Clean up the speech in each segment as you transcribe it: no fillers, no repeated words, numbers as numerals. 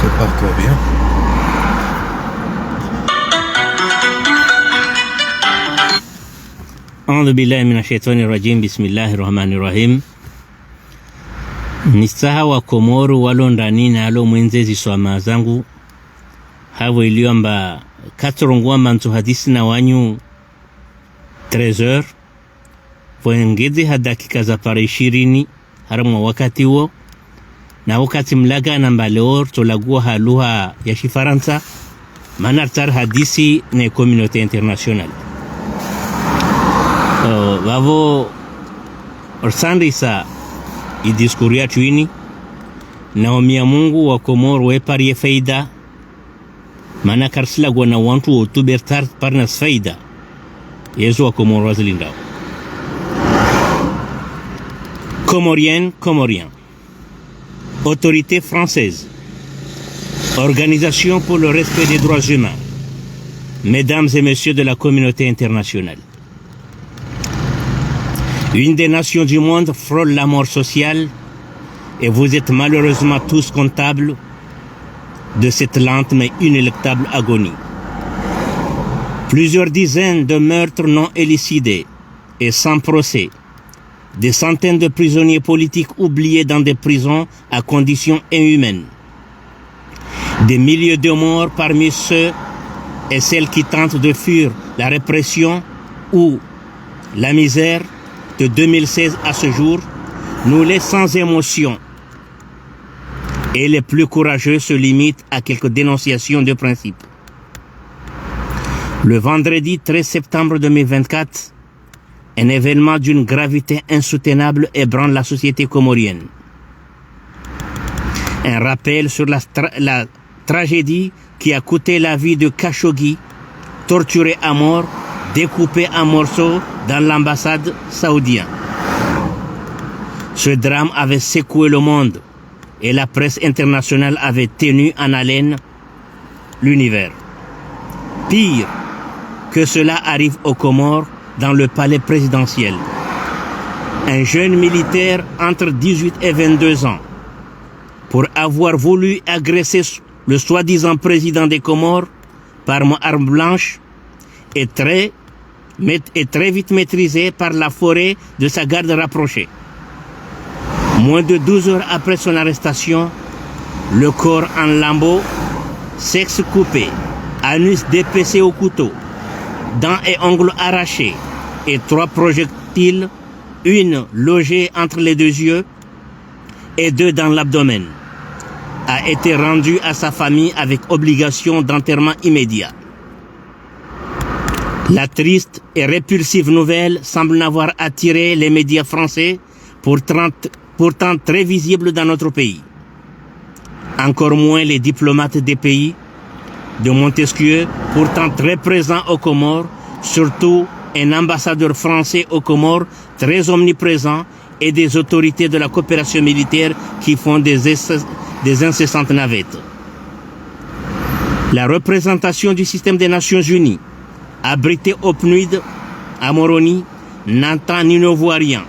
prépare quoi bien. A'udhu billahi minashaitani rajim. Bismillahir rahmanir rahim. Nisaha wa Komoro walo ndani na alo mwenzezi swama zangu hawo iliomba katorongwa mantu hadisi na wanyu 13h poengezi hadakika za pare 20 haramwa wakati huo na wakati mlaga na mbaleor tolagua haluha ya shifaransa manartar hadisi na communauté internationale. Vavo orsandisa idiskuria chuini na omia Mungu wa Komoro we pari faida mana karsila gwana wantu otubertar parnas faida yesu wa Komoro wazilindao. Comorien, autorité française, organisation pour le respect des droits humains, mesdames et messieurs de la communauté internationale. Une des nations du monde frôle la mort sociale et vous êtes malheureusement tous comptables de cette lente mais inéluctable agonie. Plusieurs dizaines de meurtres non élucidés et sans procès, des centaines de prisonniers politiques oubliés dans des prisons à conditions inhumaines, des milliers de morts parmi ceux et celles qui tentent de fuir la répression ou la misère. De 2016 à ce jour, nous les sans émotion et les plus courageux se limitent à quelques dénonciations de principe. Le vendredi 13 septembre 2024, un événement d'une gravité insoutenable ébranle la société comorienne. Un rappel sur la tragédie qui a coûté la vie de Khashoggi, torturé à mort, découpé en morceaux dans l'ambassade saoudienne. Ce drame avait secoué le monde et la presse internationale avait tenu en haleine l'univers. Pire que cela arrive aux Comores dans le palais présidentiel. Un jeune militaire entre 18 et 22 ans, pour avoir voulu agresser le soi-disant président des Comores par arme blanche, est très vite maîtrisé par la forêt de sa garde rapprochée. Moins de 12 heures après son arrestation, le corps en lambeaux, sexe coupé, anus dépecé au couteau, dents et ongles arrachés et 3 projectiles, une logée entre les 2 yeux et 2 dans l'abdomen, a été rendu à sa famille avec obligation d'enterrement immédiat. La triste et répulsive nouvelle semble n'avoir attiré les médias français, pourtant très visibles dans notre pays. Encore moins les diplomates des pays de Montesquieu, pourtant très présents aux Comores, surtout un ambassadeur français aux Comores très omniprésent et des autorités de la coopération militaire qui font des incessantes navettes. La représentation du système des Nations Unies abrité au PNUD à Moroni, n'entend ni ne voit rien.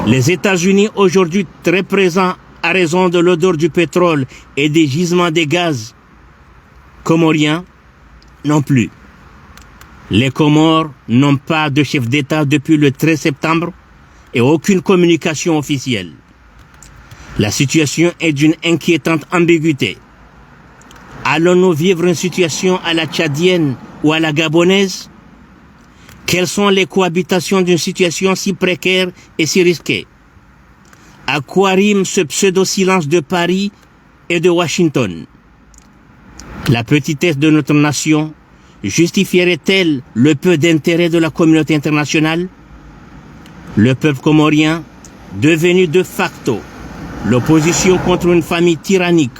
Les États-Unis, aujourd'hui très présents à raison de l'odeur du pétrole et des gisements de gaz comoriens, non plus. Les Comores n'ont pas de chef d'État depuis le 13 septembre et aucune communication officielle. La situation est d'une inquiétante ambiguïté. Allons-nous vivre une situation à la tchadienne ou à la gabonaise? Quelles sont les cohabitations d'une situation si précaire et si risquée? À quoi rime ce pseudo-silence de Paris et de Washington? La petitesse de notre nation justifierait-elle le peu d'intérêt de la communauté internationale? Le peuple comorien, devenu de facto l'opposition contre une famille tyrannique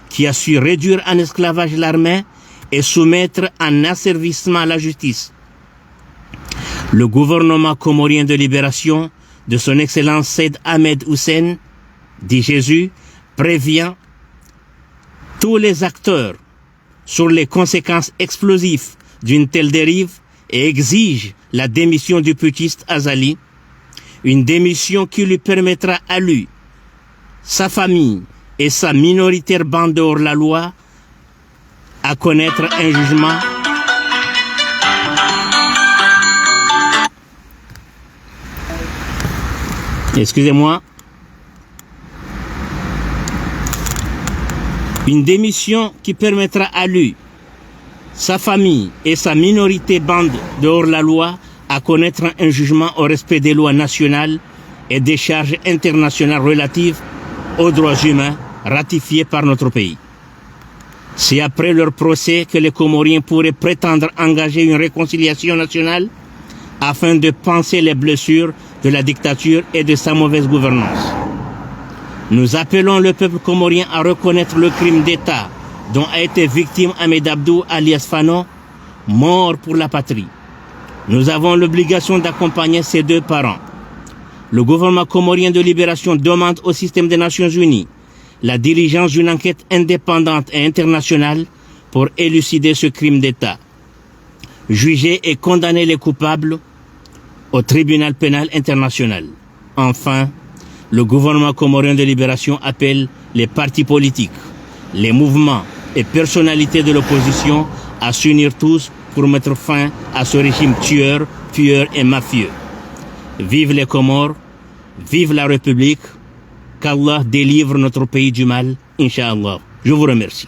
qui a su réduire en esclavage l'armée et soumettre en asservissement la justice. Le gouvernement comorien de libération de son Excellence Said Ahmed Hussein, dit Jésus, prévient tous les acteurs sur les conséquences explosives d'une telle dérive et exige la démission du putschiste Azali, une démission qui lui permettra à lui, sa famille et sa minoritaire bande de hors-la-loi à connaître un jugement excusez-moi, une démission qui permettra à lui, sa famille et sa minorité bande de hors-la-loi à connaître un jugement au respect des lois nationales et des charges internationales relatives aux droits humains ratifiées par notre pays. C'est après leur procès que les Comoriens pourraient prétendre engager une réconciliation nationale afin de panser les blessures de la dictature et de sa mauvaise gouvernance. Nous appelons le peuple comorien à reconnaître le crime d'État dont a été victime Ahmed Abdou alias Fano, mort pour la patrie. Nous avons l'obligation d'accompagner ses deux parents. Le gouvernement comorien de libération demande au système des Nations Unies la diligence d'une enquête indépendante et internationale pour élucider ce crime d'État. Juger et condamner les coupables au tribunal pénal international. Enfin, le gouvernement comorien de libération appelle les partis politiques, les mouvements et personnalités de l'opposition à s'unir tous pour mettre fin à ce régime tueur, tueur et mafieux. Vive les Comores, vive la République, qu'Allah délivre notre pays du mal, Inch'Allah. Je vous remercie.